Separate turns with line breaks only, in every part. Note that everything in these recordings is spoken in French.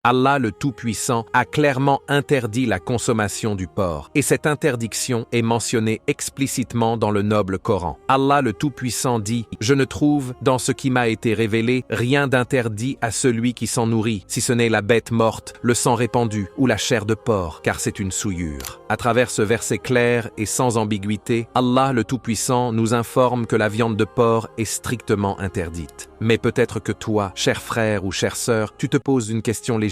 Allah le Tout-Puissant a clairement interdit la consommation du porc, et cette interdiction est mentionnée explicitement dans le noble Coran. Allah le Tout-Puissant dit « Je ne trouve, dans ce qui m'a été révélé, rien d'interdit à celui qui s'en nourrit, si ce n'est la bête morte, le sang répandu ou la chair de porc, car c'est une souillure. » À travers ce verset clair et sans ambiguïté, Allah le Tout-Puissant nous informe que la viande de porc est strictement interdite. Mais peut-être que toi, cher frère ou chère sœur, tu te poses une question légitime.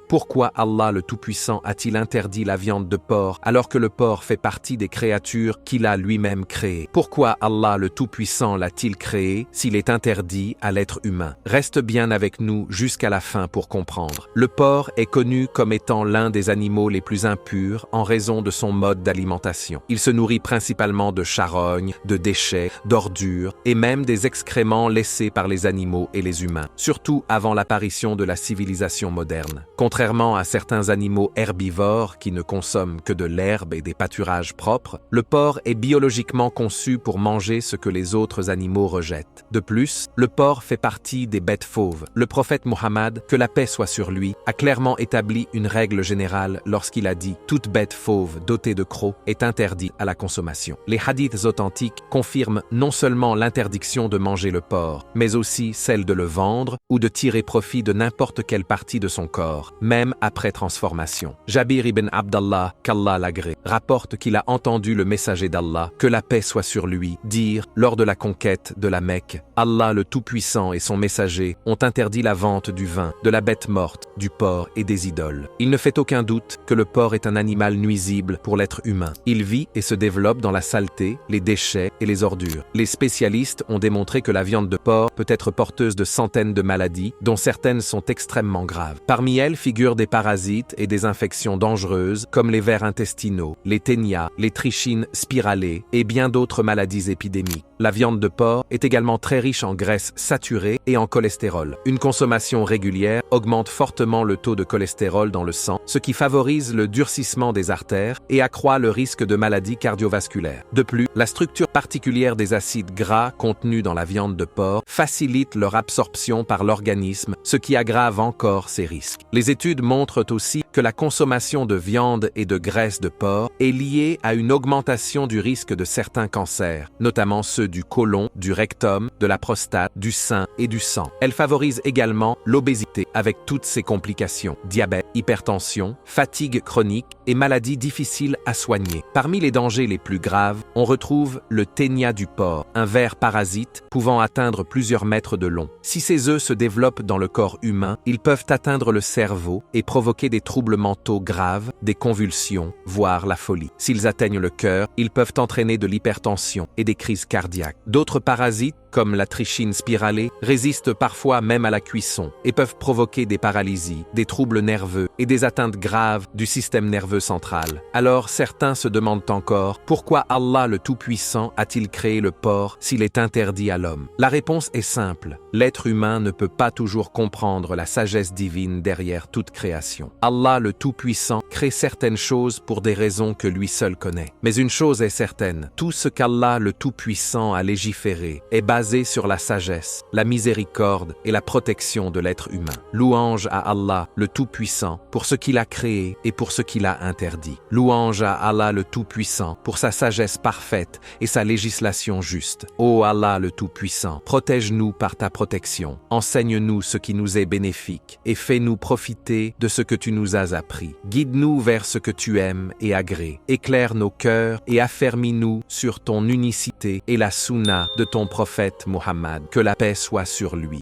Pourquoi Allah le Tout-Puissant a-t-il interdit la viande de porc alors que le porc fait partie des créatures qu'il a lui-même créées? Pourquoi Allah le Tout-Puissant l'a-t-il créé s'il est interdit à l'être humain? Reste bien avec nous jusqu'à la fin pour comprendre. Le porc est connu comme étant l'un des animaux les plus impurs en raison de son mode d'alimentation. Il se nourrit principalement de charognes, de déchets, d'ordures et même des excréments laissés par les animaux et les humains, surtout avant l'apparition de la civilisation moderne. Contrairement à certains animaux herbivores qui ne consomment que de l'herbe et des pâturages propres, le porc est biologiquement conçu pour manger ce que les autres animaux rejettent. De plus, le porc fait partie des bêtes fauves. Le prophète Muhammad, que la paix soit sur lui, a clairement établi une règle générale lorsqu'il a dit « Toute bête fauve dotée de crocs est interdite à la consommation ». Les hadiths authentiques confirment non seulement l'interdiction de manger le porc, mais aussi celle de le vendre ou de tirer profit de n'importe quelle partie de son corps, même après transformation. Jabir ibn Abdallah, qu'Allah l'agrée, rapporte qu'il a entendu le messager d'Allah, que la paix soit sur lui, dire, lors de la conquête de la Mecque, Allah le Tout-Puissant et son messager ont interdit la vente du vin, de la bête morte, du porc et des idoles. Il ne fait aucun doute que le porc est un animal nuisible pour l'être humain. Il vit et se développe dans la saleté, les déchets et les ordures. Les spécialistes ont démontré que la viande de porc peut être porteuse de centaines de maladies, dont certaines sont extrêmement graves. Parmi elles figurent des parasites et des infections dangereuses comme les vers intestinaux, les ténias, les trichines spiralées et bien d'autres maladies épidémiques. La viande de porc est également très riche en graisses saturées et en cholestérol. Une consommation régulière augmente fortement le taux de cholestérol dans le sang, ce qui favorise le durcissement des artères et accroît le risque de maladies cardiovasculaires. De plus, la structure particulière des acides gras contenus dans la viande de porc facilite leur absorption par l'organisme, ce qui aggrave encore ces risques. Les études montrent aussi que la consommation de viande et de graisse de porc est liée à une augmentation du risque de certains cancers, notamment ceux du côlon, du rectum, de la prostate, du sein et du sang. Elle favorise également l'obésité avec toutes ses complications, diabète, hypertension, fatigue chronique et maladies difficiles à soigner. Parmi les dangers les plus graves, on retrouve le ténia du porc, un ver parasite pouvant atteindre plusieurs mètres de long. Si ces œufs se développent dans le corps humain, ils peuvent atteindre le cerveau et provoquer des troubles mentaux graves, des convulsions, voire la folie. S'ils atteignent le cœur, ils peuvent entraîner de l'hypertension et des crises cardiaques. D'autres parasites, comme la trichine spiralée, résistent parfois même à la cuisson et peuvent provoquer des paralysies, des troubles nerveux et des atteintes graves du système nerveux central. Alors certains se demandent encore pourquoi Allah le Tout-Puissant a-t-il créé le porc s'il est interdit à l'homme? La réponse est simple. L'être humain ne peut pas toujours comprendre la sagesse divine derrière toute création. Allah le Tout-Puissant crée certaines choses pour des raisons que lui seul connaît. Mais une chose est certaine, tout ce qu'Allah le Tout-Puissant a légiféré est basé sur la sagesse, la miséricorde et la protection de l'être humain. Louange à Allah le Tout-Puissant pour ce qu'il a créé et pour ce qu'il a interdit. Louange à Allah le Tout-Puissant pour sa sagesse parfaite et sa législation juste. Ô Allah le Tout-Puissant, protège-nous par ta protection, enseigne-nous ce qui nous est bénéfique et fais-nous profiter de ce que tu nous as appris. Guide-nous vers ce que tu aimes et agrée. Éclaire nos cœurs et affermis-nous sur ton unicité et la sunna de ton prophète Muhammad. Que la paix soit sur lui.